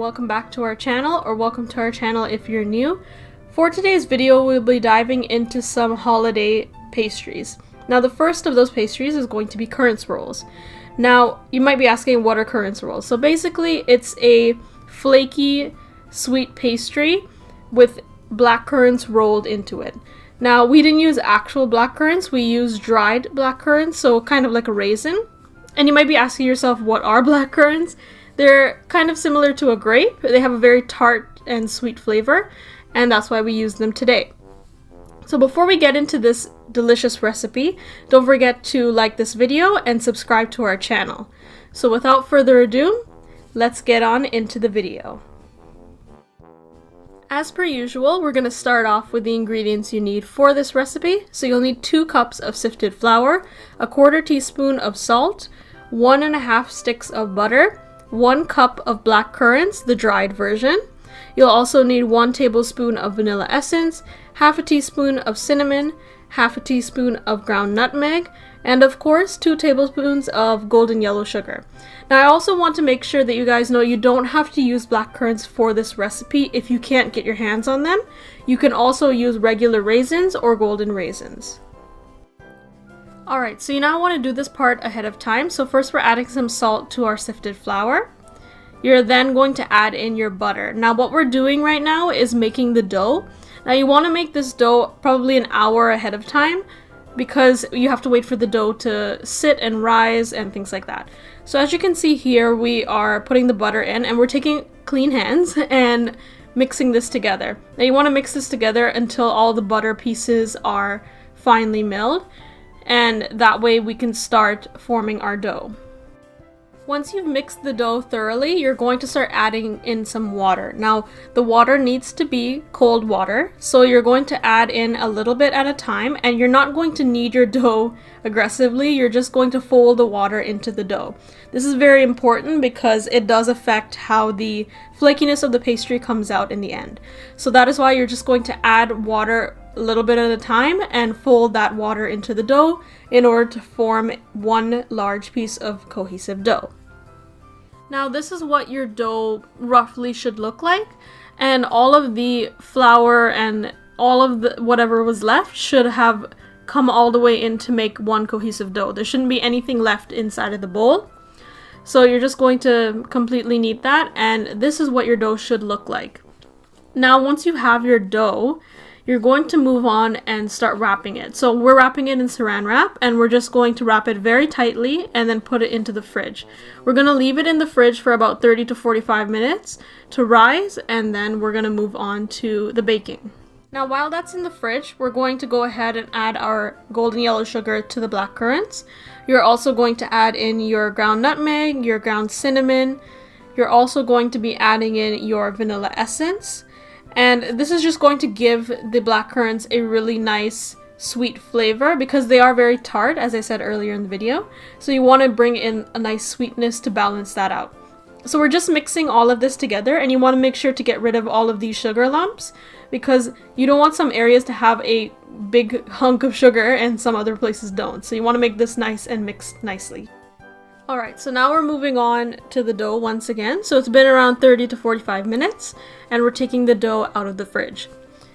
welcome back to our channel, or welcome to our channel if you're new. For today's video, we'll be diving into some holiday pastries. Now the first of those pastries is going to be currants rolls. Now you might be asking, what are currants rolls? So basically it's a flaky sweet pastry with black currants rolled into it. Now we didn't use actual black currants, we used dried black currants, so kind of like a raisin. And you might be asking yourself, what are black currants? They're kind of similar to a grape. They have a very tart and sweet flavor, and that's why we use them today. So before we get into this delicious recipe, don't forget to like this video and subscribe to our channel. So without further ado, let's get on into the video. As per usual, we're going to start off with the ingredients you need for this recipe. So you'll need 2 cups of sifted flour, a 1/4 teaspoon of salt, 1½ sticks of butter, 1 cup of black currants, the dried version. You'll also need 1 tablespoon of vanilla essence, 1/2 teaspoon of cinnamon, 1/2 teaspoon of ground nutmeg, and of course 2 tablespoons of golden yellow sugar. Now I also want to make sure that you guys know you don't have to use black currants for this recipe if you can't get your hands on them. You can also use regular raisins or golden raisins. Alright, so you now want to do this part ahead of time. So first we're adding some salt to our sifted flour. You're then going to add in your butter. Now what we're doing right now is making the dough. Now you want to make this dough probably an hour ahead of time because you have to wait for the dough to sit and rise and things like that. So as you can see here, we are putting the butter in and we're taking clean hands and mixing this together. Now you want to mix this together until all the butter pieces are finely milled, and that way we can start forming our dough. Once you've mixed the dough thoroughly, you're going to start adding in some water. Now, the water needs to be cold water, so you're going to add in a little bit at a time, and you're not going to knead your dough aggressively, you're just going to fold the water into the dough. This is very important because it does affect how the flakiness of the pastry comes out in the end. So that is why you're just going to add water a little bit at a time and fold that water into the dough in order to form one large piece of cohesive dough. Now this is what your dough roughly should look like, and all of the flour and all of the whatever was left should have come all the way in to make one cohesive dough. There shouldn't be anything left inside of the bowl. So you're just going to completely knead that, and this is what your dough should look like. Now once you have your dough, you're going to move on and start wrapping it. So we're wrapping it in saran wrap, and we're just going to wrap it very tightly and then put it into the fridge. We're going to leave it in the fridge for about 30 to 45 minutes to rise, and then we're going to move on to the baking. Now while that's in the fridge, we're going to go ahead and add our golden yellow sugar to the black currants. You're also going to add in your ground nutmeg, your ground cinnamon. You're also going to be adding in your vanilla essence. And this is just going to give the black currants a really nice sweet flavor because they are very tart, as I said earlier in the video. So you want to bring in a nice sweetness to balance that out. So we're just mixing all of this together, and you want to make sure to get rid of all of these sugar lumps because you don't want some areas to have a big hunk of sugar and some other places don't. So you want to make this nice and mixed nicely. Alright, so now we're moving on to the dough once again. So it's been around 30 to 45 minutes, and we're taking the dough out of the fridge.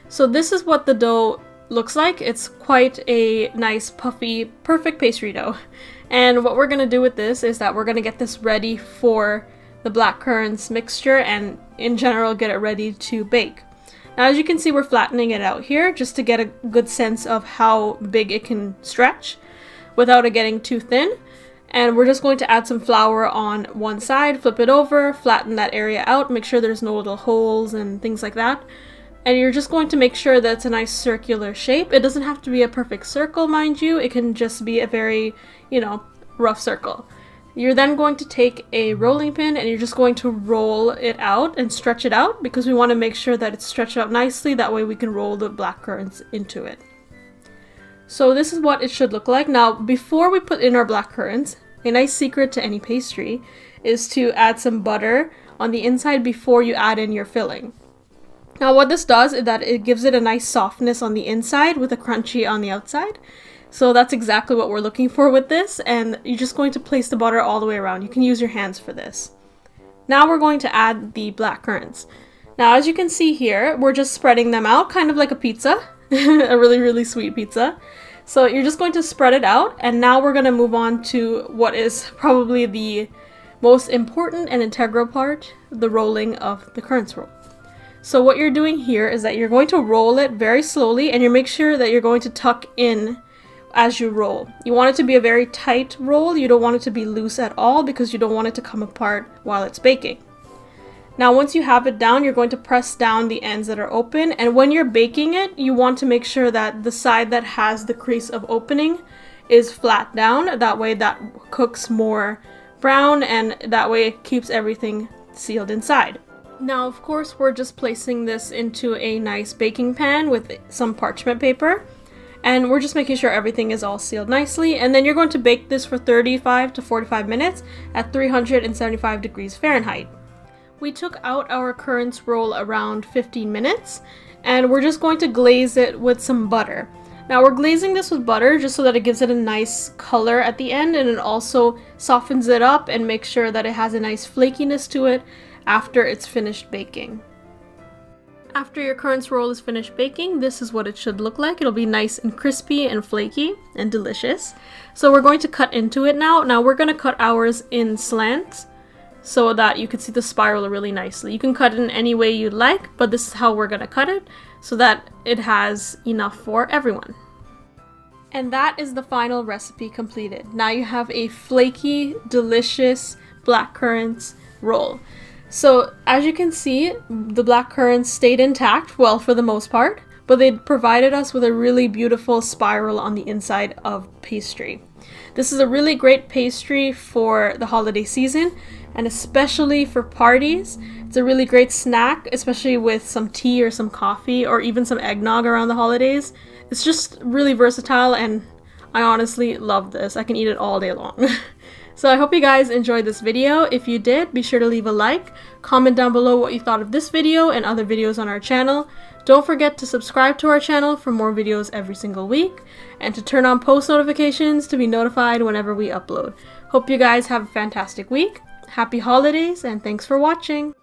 So this is what the dough looks like. It's quite a nice, puffy, perfect pastry dough. And what we're going to do with this is that we're going to get this ready for the black currants mixture and in general get it ready to bake. Now as you can see, we're flattening it out here just to get a good sense of how big it can stretch without it getting too thin. And we're just going to add some flour on one side, flip it over, flatten that area out, make sure there's no little holes and things like that. And you're just going to make sure that it's a nice circular shape. It doesn't have to be a perfect circle, mind you. It can just be a very, rough circle. You're then going to take a rolling pin and you're just going to roll it out and stretch it out because we want to make sure that it's stretched out nicely. That way we can roll the black currants into it. So this is what it should look like. Now, before we put in our black currants, a nice secret to any pastry is to add some butter on the inside before you add in your filling. Now what this does is that it gives it a nice softness on the inside with a crunchy on the outside. So that's exactly what we're looking for with this, and you're just going to place the butter all the way around. You can use your hands for this. Now we're going to add the black currants. Now as you can see here, we're just spreading them out kind of like a pizza, a really sweet pizza. So you're just going to spread it out, and now we're going to move on to what is probably the most important and integral part, the rolling of the currants roll. So what you're doing here is that you're going to roll it very slowly, and you make sure that you're going to tuck in as you roll. You want it to be a very tight roll. You don't want it to be loose at all because you don't want it to come apart while it's baking. Now once you have it down, you're going to press down the ends that are open, and when you're baking it, you want to make sure that the side that has the crease of opening is flat down. That way that cooks more brown, and that way it keeps everything sealed inside. Now of course we're just placing this into a nice baking pan with some parchment paper, and we're just making sure everything is all sealed nicely, and then you're going to bake this for 35 to 45 minutes at 375 degrees Fahrenheit. We took out our currants roll around 15 minutes, and we're just going to glaze it with some butter. Now we're glazing this with butter just so that it gives it a nice color at the end, and it also softens it up and makes sure that it has a nice flakiness to it after it's finished baking. After your currants roll is finished baking, this is what it should look like. It'll be nice and crispy and flaky and delicious. So we're going to cut into it now. Now we're going to cut ours in slants, so that you can see the spiral really nicely. You can cut it in any way you'd like, but this is how we're gonna cut it so that it has enough for everyone. And that is the final recipe completed. Now you have a flaky, delicious black currants roll. So as you can see, the black currants stayed intact, well, for the most part, but they provided us with a really beautiful spiral on the inside of pastry. This is a really great pastry for the holiday season, and especially for parties. It's a really great snack, especially with some tea or some coffee or even some eggnog around the holidays. It's just really versatile, and I honestly love this. I can eat it all day long. So I hope you guys enjoyed this video. If you did, be sure to leave a like, comment down below what you thought of this video and other videos on our channel. Don't forget to subscribe to our channel for more videos every single week, and to turn on post notifications to be notified whenever we upload. Hope you guys have a fantastic week. Happy holidays, and thanks for watching!